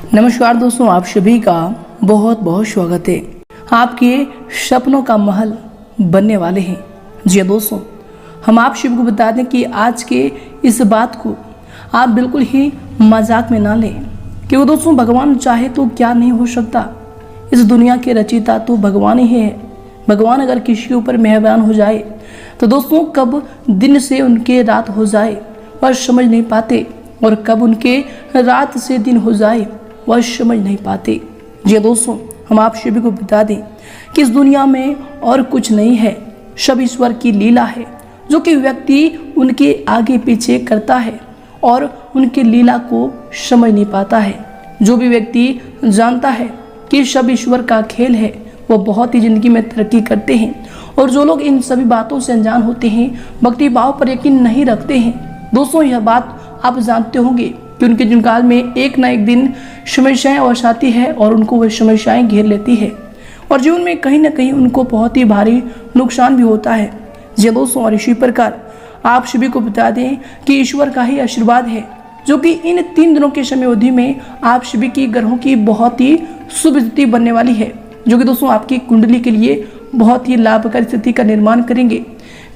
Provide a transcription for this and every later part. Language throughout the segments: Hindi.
नमस्कार दोस्तों, आप सभी का बहुत बहुत स्वागत है। आपके सपनों का महल बनने वाले हैं। जी हाँ दोस्तों, हम आप सभी को बता दें कि आज के इस बात को आप बिल्कुल ही मजाक में ना लें, क्योंकि दोस्तों भगवान चाहे तो क्या नहीं हो सकता। इस दुनिया के रचयिता तो भगवान ही है। भगवान अगर किसी के ऊपर मेहरबान हो जाए तो दोस्तों कब दिन से उनके रात हो जाए वह समझ नहीं पाते, और कब उनके रात से दिन हो जाए वह समझ नहीं पाते। जी दोस्तों, हम आप सभी को बता दें कि इस दुनिया में और कुछ नहीं है, सब ईश्वर की लीला है, जो कि व्यक्ति उनके आगे पीछे करता है और उनकी लीला को समझ नहीं पाता है। जो भी व्यक्ति जानता है कि सब ईश्वर का खेल है, वो बहुत ही जिंदगी में तरक्की करते हैं। और जो लोग इन सभी बातों से अनजान होते हैं, भक्ति भाव पर यकीन नहीं रखते हैं, दोस्तों यह बात आप जानते होंगे कि उनके जीवन काल में एक ना एक दिन समस्याएं अवश्य आती है और उनको वह समस्याएं घेर लेती है, और जीवन में कहीं ना कहीं उनको बहुत ही भारी नुकसान भी होता है। जी दोस्तों, और इसी प्रकार आप सभी को बता दें कि ईश्वर का ही आशीर्वाद है, जो कि इन 3 दिनों के समय अवधि में आप सभी की ग्रहों की बहुत ही शुभ स्थिति बनने वाली है, जो कि दोस्तों आपकी कुंडली के लिए बहुत ही लाभकारी स्थिति का निर्माण करेंगे।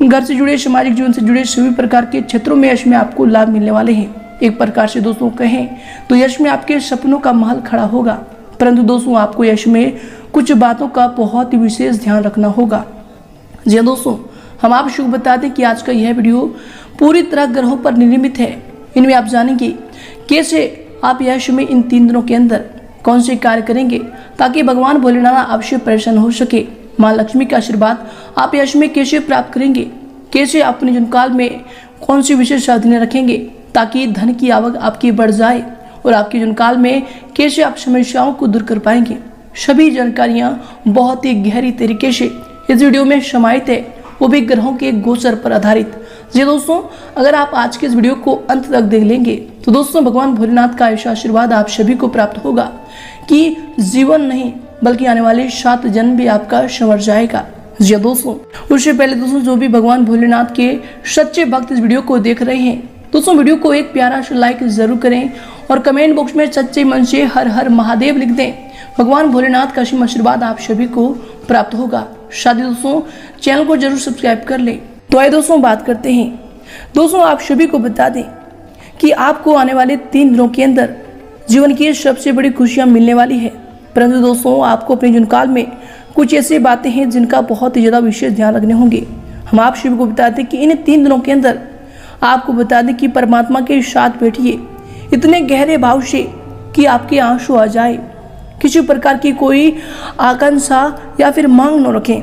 घर से जुड़े, सामाजिक जीवन से जुड़े सभी प्रकार के क्षेत्रों में यश में आपको लाभ मिलने वाले हैं। एक प्रकार से दोस्तों कहें तो यश में आपके सपनों का महल खड़ा होगा, परंतु दोस्तों आपको यश में कुछ बातों का बहुत ही विशेष ध्यान रखना होगा। जी दोस्तों, हम आप शुभ बता दें कि आज का यह वीडियो पूरी तरह ग्रहों पर निर्मित है। इनमें आप जानेंगे कैसे आप यश में इन 3 दिनों के अंदर कौन से कार्य करेंगे ताकि भगवान भोलेनाथ आपसे प्रसन्न हो सके। माँ लक्ष्मी का आशीर्वाद आप यश में कैसे प्राप्त करेंगे, कैसे आप अपने जीवन काल में कौन सी विशेष साधनें रखेंगे ताकि धन की आवक आपकी बढ़ जाए, और आपके जीवन काल में कैसे आप समस्याओं को दूर कर पाएंगे। सभी जानकारियां बहुत ही गहरी तरीके से इस वीडियो में समाहित है, वो भी ग्रहों के गोचर पर आधारित। जी दोस्तों, अगर आप आज के इस वीडियो को अंत तक देख लेंगे तो दोस्तों भगवान भोलेनाथ का ऐसा आशीर्वाद आप सभी को प्राप्त होगा कि जीवन नहीं बल्कि आने वाले 7 जन्म भी आपका संवर जाएगा। जी दोस्तों, उससे पहले दोस्तों जो भी भगवान भोलेनाथ के सच्चे भक्त इस वीडियो को देख रहे हैं, दोस्तों वीडियो को एक प्यारा सा लाइक जरूर करें और कमेंट बॉक्स में सच्चे मन से हर हर महादेव लिख दें। भगवान भोलेनाथ का असीम आशीर्वाद आप सभी को प्राप्त होगा। साथ ही दोस्तों चैनल को जरूर सब्सक्राइब कर लें। तो आइए दोस्तों बात करते हैं। दोस्तों आप सभी को बता दें कि आपको आने वाले 3 दिनों के अंदर जीवन की सबसे बड़ी खुशियां मिलने वाली है, परंतु दोस्तों आपको अपने जीवन काल में कुछ ऐसी बातें हैं जिनका बहुत ही ज़्यादा विशेष ध्यान रखने होंगे। हम आप सभी को बताते हैं कि इन 3 दिनों के अंदर आपको बता दें कि परमात्मा के साथ बैठिए इतने गहरे भाव से कि आपके आंसू आ जाए। किसी प्रकार की कोई आकांक्षा या फिर मांग न रखें।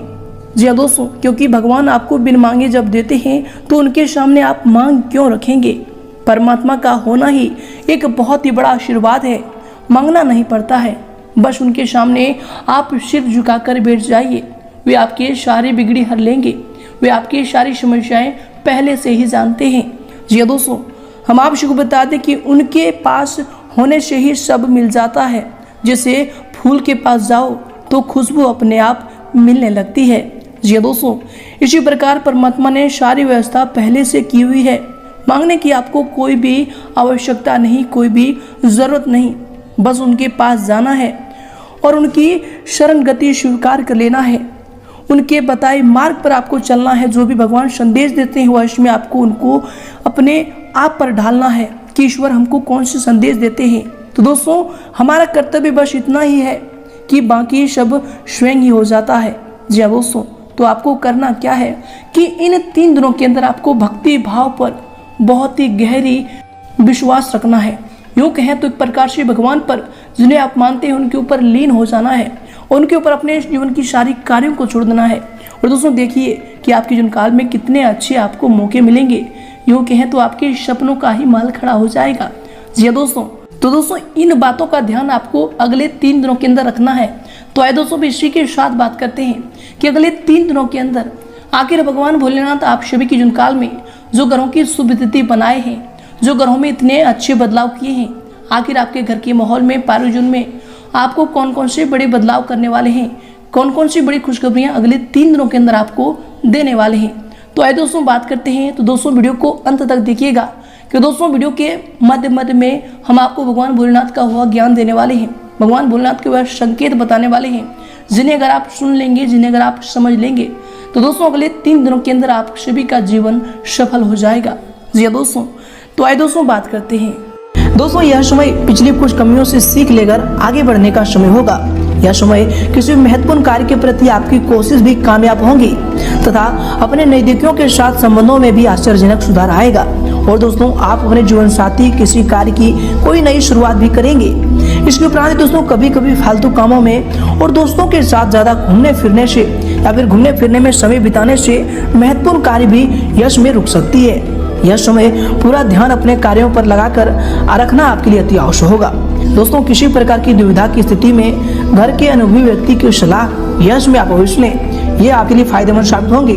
जी हाँ दोस्तों, क्योंकि भगवान आपको बिन मांगे जब देते हैं तो उनके सामने आप मांग क्यों रखेंगे। परमात्मा का होना ही एक बहुत ही बड़ा आशीर्वाद है। मांगना नहीं पड़ता है, बस उनके सामने आप सिर झुकाकर बैठ जाइए। वे आपके सारी बिगड़ी हर लेंगे। वे आपकी सारी समस्याएं पहले से ही जानते हैं। जी दोस्तों, हम आप सबको बता दें कि उनके पास होने से ही सब मिल जाता है। जैसे फूल के पास जाओ तो खुशबू अपने आप मिलने लगती है। जी दोस्तों, इसी प्रकार परमात्मा ने सारी व्यवस्था पहले से की हुई है। मांगने की आपको कोई भी आवश्यकता नहीं, कोई भी जरूरत नहीं, बस उनके पास जाना है और उनकी शरण गति स्वीकार कर लेना है। उनके बताए मार्ग पर आपको चलना है। जो भी भगवान संदेश देते हैं वह इसमें आपको उनको अपने आप पर ढालना है कि ईश्वर हमको कौन से संदेश देते हैं। तो दोस्तों हमारा कर्तव्य बस इतना ही है कि बाकी सब स्वयं ही हो जाता है। जी हाँ दोस्तों, तो आपको करना क्या है कि इन 3 दिनों के अंदर आपको भक्ति भाव पर बहुत ही गहरी विश्वास रखना है। यूँ कहें तो एक प्रकार से भगवान पर जिन्हें आप मानते हैं उनके ऊपर लीन हो जाना है, उनके ऊपर अपने जीवन की सारी कार्यों को छोड़ देना है। और दोस्तों देखिए कि आपके जीवन काल में कितने अच्छे आपको मौके मिलेंगे। यूँ कहें तो आपके सपनों का ही महल खड़ा हो जाएगा। जी हाँ दोस्तों, तो दोस्तों इन बातों का ध्यान आपको अगले 3 दिनों के अंदर रखना है। तो आइए दोस्तों इसी के साथ बात करते हैं कि अगले 3 दिनों के अंदर आखिर भगवान भोलेनाथ आप सभी के जीवन काल में जो ग्रहों की शुभ तिथि बनाए हैं, जो ग्रहों में इतने अच्छे बदलाव किए हैं, आखिर आपके घर के माहौल में, पारिजन में आपको कौन कौन से बड़े बदलाव करने वाले हैं, कौन कौन सी बड़ी खुशखबरियां अगले 3 दिनों के अंदर आपको देने वाले हैं। तो आइए दोस्तों बात करते हैं। तो दोस्तों वीडियो को अंत तक देखिएगा, कि दोस्तों वीडियो के मध्य मध्य में हम आपको भगवान भोलेनाथ का हुआ ज्ञान देने वाले हैं, भगवान भोलेनाथ के वह संकेत बताने वाले हैं, जिन्हें अगर आप सुन लेंगे, जिन्हें अगर आप समझ लेंगे तो दोस्तों अगले 3 दिनों के अंदर आप सभी का जीवन सफल हो जाएगा। जी दोस्तों, तो आइए दोस्तों बात करते हैं। दोस्तों यह समय पिछली कुछ कमियों से सीख लेकर आगे बढ़ने का समय होगा। यह समय किसी महत्वपूर्ण कार्य के प्रति आपकी कोशिश भी कामयाब होंगी तथा अपने नजदीकियों के साथ संबंधों में भी आश्चर्यजनक सुधार आएगा। और दोस्तों आप अपने जीवन साथी किसी कार्य की कोई नई शुरुआत भी करेंगे। इसके उपरांत दोस्तों कभी कभी फालतू कामों में और दोस्तों के साथ ज्यादा घूमने फिरने से या फिर घूमने फिरने में समय बिताने से महत्वपूर्ण कार्य भी यश में रुक सकती है। यह समय पूरा ध्यान अपने कार्यों पर लगाकर रखना आपके लिए अति आवश्यक होगा। दोस्तों किसी प्रकार की दुविधा की स्थिति में घर के अनुभवी व्यक्ति की सलाह यश में आप अवश्य लें, ये आपके लिए फायदेमंद साबित होंगे।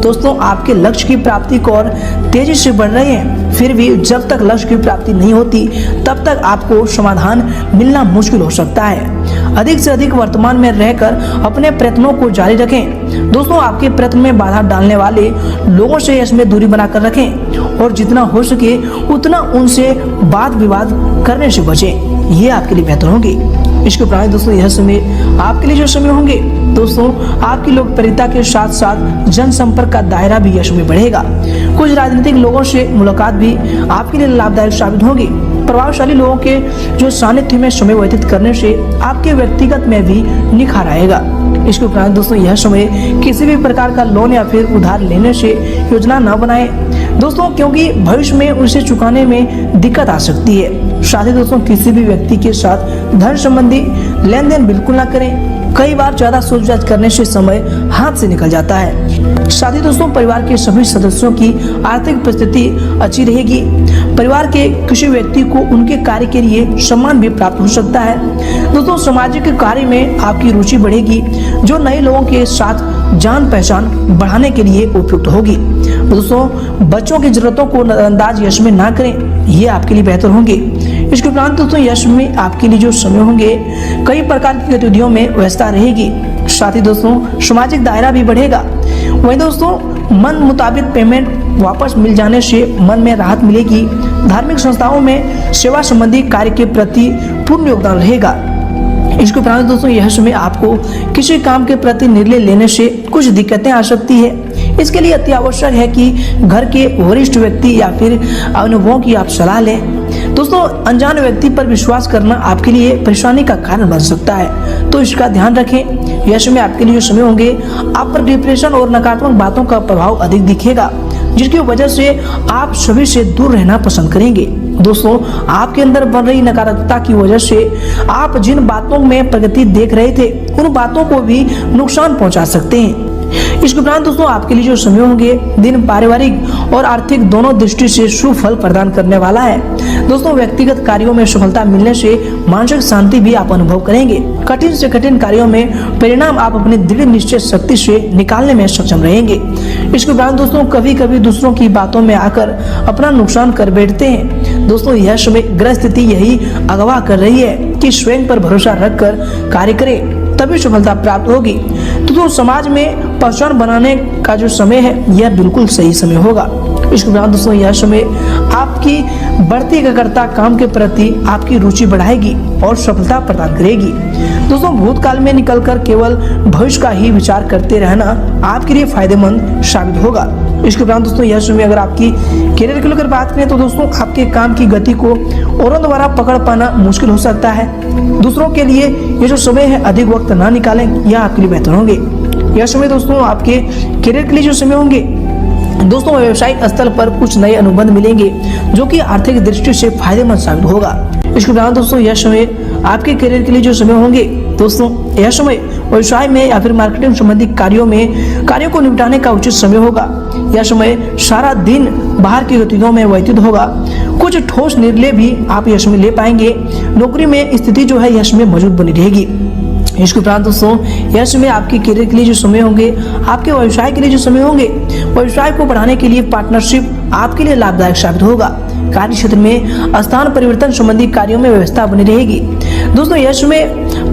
दोस्तों आपके लक्ष्य की प्राप्ति को और तेजी से बढ़ रहे हैं, फिर भी जब तक लक्ष्य की प्राप्ति नहीं होती तब तक आपको समाधान मिलना मुश्किल हो सकता है। अधिक से अधिक वर्तमान में रहकर अपने प्रयत्नों को जारी रखें। दोस्तों आपके प्रयत्न में बाधा डालने वाले लोगों से इसमें दूरी बनाकर रखें और जितना हो सके उतना उनसे वाद विवाद करने से बचें, ये आपके लिए बेहतर होंगे। इसके उपरांत दोस्तों यह समय आपके लिए जो समय होंगे दोस्तों आपकी लोकप्रियता के साथ साथ जनसंपर्क का दायरा भी यश में बढ़ेगा। कुछ राजनीतिक लोगों से मुलाकात भी आपके लिए लाभदायक साबित होगी। प्रभावशाली लोगों के जो सानिध्य में समय व्यतीत करने से आपके व्यक्तिगत में भी निखार आएगा। इसके उपरांत दोस्तों यह समय किसी भी प्रकार का लोन या फिर उधार लेने से योजना न बनाएं दोस्तों, क्योंकि भविष्य में उसे चुकाने में दिक्कत आ सकती है। साथ ही दोस्तों किसी भी व्यक्ति के साथ धन संबंधी लेन देन बिल्कुल ना करें। कई बार ज्यादा सोच विचार करने से समय हाथ से निकल जाता है। साथ ही दोस्तों परिवार के सभी सदस्यों की आर्थिक परिस्थिति अच्छी रहेगी। परिवार के किसी व्यक्ति को उनके कार्य के लिए सम्मान भी प्राप्त हो सकता है। दोस्तों सामाजिक कार्य में आपकी रुचि बढ़ेगी, जो नए लोगों के साथ जान पहचान बढ़ाने के लिए उपयुक्त होगी। दोस्तों बच्चों की जरूरतों को नजरअंदाज यश में ना करें, ये आपके लिए बेहतर होंगे। इसके उपरांत दोस्तों यश में आपके लिए जो समय होंगे कई प्रकार की गतिविधियों में व्यस्तता रहेगी। साथ ही दोस्तों सामाजिक दायरा भी बढ़ेगा। वहीं दोस्तों मन मुताबिक पेमेंट वापस मिल जाने से मन में राहत मिलेगी। धार्मिक संस्थाओं में सेवा संबंधी कार्य के प्रति पूर्ण योगदान रहेगा। इसके उपरांत दोस्तों यह समय आपको किसी काम के प्रति निर्णय लेने से कुछ दिक्कतें आ सकती है। इसके लिए अति आवश्यक है कि घर के वरिष्ठ व्यक्ति या फिर अनुभवों की आप सलाह लें। दोस्तों अनजान व्यक्ति पर विश्वास करना आपके लिए परेशानी का कारण बन सकता है, तो इसका ध्यान रखें। यह समय आपके लिए समय होंगे आप पर डिप्रेशन और नकारात्मक बातों का प्रभाव अधिक दिखेगा, जिसकी वजह से आप सभी से दूर रहना पसंद करेंगे। दोस्तों आपके अंदर बन रही नकारात्मकता की वजह से आप जिन बातों में प्रगति देख रहे थे उन बातों को भी नुकसान पहुंचा सकते हैं। इसके उपरांत दोस्तों आपके लिए जो समय होंगे दिन पारिवारिक और आर्थिक दोनों दृष्टि से शुभ फल प्रदान करने वाला है। दोस्तों व्यक्तिगत कार्यों में सफलता मिलने से मानसिक शांति भी आप अनुभव करेंगे। कठिन से कठिन कार्यों में परिणाम आप अपनी दृढ़ निश्चय शक्ति से निकालने में सक्षम रहेंगे। इसके उपरांत दोस्तों कभी कभी दूसरों की बातों में आकर अपना नुकसान कर बैठते हैं। दोस्तों यह समय ग्रह स्थिति यही अगवा कर रही है कि स्वयं पर भरोसा रखकर कार्य करें, तभी सफलता प्राप्त होगी। तो समाज में पहचान बनाने का जो समय है यह बिल्कुल सही समय होगा। इसके उपरांत दोस्तों यह समय आपकी बढ़ती एकाग्रता काम के प्रति आपकी रुचि बढ़ाएगी और सफलता प्रदान करेगी। दोस्तों भूतकाल में निकलकर केवल भविष्य का ही विचार करते रहना आपके लिए फायदेमंद साबित होगा। इसके उपरांत दोस्तों यह समय अगर आपकी करियर को लेकर बात करें तो दोस्तों आपके काम की गति को औरों द्वारा पकड़ पाना मुश्किल हो सकता है। दूसरों के लिए ये जो समय है अधिक वक्त ना निकालें, यह आपके लिए बेहतर होंगे। यह समय दोस्तों आपके करियर के लिए जो समय होंगे दोस्तों व्यवसायिक स्थल पर कुछ नए अनुबंध मिलेंगे जो कि आर्थिक दृष्टि से फायदेमंद साबित होगा। इसके उपरांत दोस्तों यह समय आपके करियर के लिए जो समय होंगे दोस्तों यह समय व्यवसाय में या फिर मार्केटिंग संबंधी कार्यों को निपटाने का उचित समय होगा। यह समय सारा दिन बाहर की गतिविधियों में व्यतीत होगा। कुछ ठोस निर्णय भी आप यह समय ले पाएंगे। नौकरी में स्थिति जो है यह समय मजबूत बनी रहेगी। इसके उपरांत दोस्तों यह समय आपके करियर के लिए जो समय होंगे आपके व्यवसाय के लिए जो समय होंगे व्यवसाय को बढ़ाने के लिए पार्टनरशिप आपके लिए लाभदायक साबित होगा। कार्य क्षेत्र में स्थान परिवर्तन संबंधी कार्यों में व्यवस्था बनी रहेगी। दोस्तों यह समय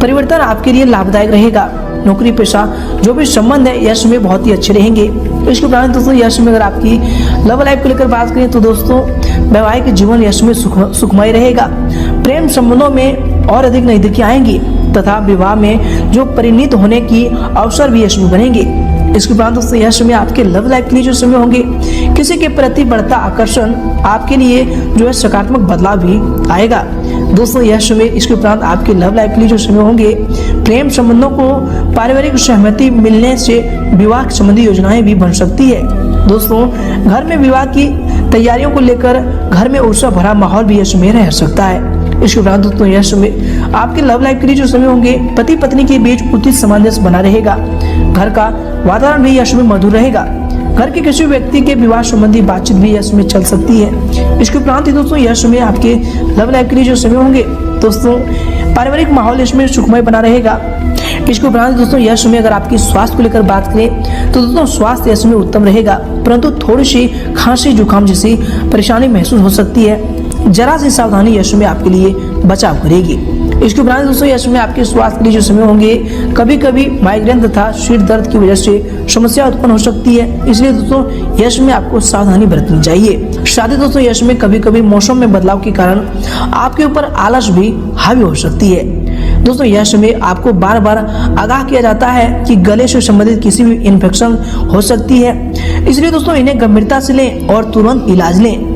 परिवर्तन आपके लिए लाभदायक रहेगा। नौकरी पेशा जो भी संबंध है यश में बहुत ही अच्छे रहेंगे। इसके उपरांत दोस्तों यश में अगर आपकी लव लाइफ को लेकर बात करें तो दोस्तों वैवाहिक जीवन यश में सुखमय रहेगा। प्रेम संबंधों में और अधिक नजदीकी आएंगी तथा विवाह में जो परिणित होने की अवसर भी यश में बनेंगे। इसके उपरांत दोस्तों यश में आपके लव लाइफ के लिए जो समय होंगे किसी के प्रति बढ़ता आकर्षण आपके लिए जो है सकारात्मक बदलाव भी आएगा। दोस्तों यश में इसके उपरांत आपके लव लाइफ के लिए जो समय होंगे प्रेम संबंधों को पारिवारिक सहमति मिलने से विवाह संबंधी योजनाएं भी बन सकती है। दोस्तों घर में विवाह की तैयारियों को लेकर घर में उत्साह भरा माहौल भी यश में रह सकता है। इसके उपरांत दोस्तों यश में आपके लव लाइफ के लिए जो समय होंगे पति पत्नी के बीच उचित सामंजस्य बना रहेगा। घर का वातावरण भी यश में मधुर रहेगा। घर के किसी व्यक्ति के विवाह संबंधी बातचीत भी यश में चल सकती है। इसके उपरांत ही दोस्तों यश में आपके लव लाइफ के लिए जो समय होंगे दोस्तों पारिवारिक माहौल इसमें सुखमय बना रहेगा। इसके उपरांत दोस्तों यश में अगर आपकी स्वास्थ्य को लेकर बात करें तो दोस्तों स्वास्थ्य यश में उत्तम रहेगा, परंतु थोड़ी सी खांसी जुकाम जैसी परेशानी महसूस हो सकती है। जरा सी सावधानी यश में आपके लिए बचाव करेगी। इसके उपरांत दोस्तों यश में आपके स्वास्थ्य के लिए जो समय होंगे कभी कभी माइग्रेन तथा सिर दर्द की वजह से समस्या उत्पन्न हो सकती है, इसलिए दोस्तों यश में आपको सावधानी बरतनी चाहिए। साथ ही दोस्तों यश में कभी कभी मौसम में बदलाव के कारण आपके ऊपर आलस भी हावी हो सकती है। दोस्तों यश में आपको बार बार आगाह किया जाता है कि गले से संबंधित किसी भी इन्फेक्शन हो सकती है, इसलिए दोस्तों इन्हें गंभीरता से लें और तुरंत इलाज लें।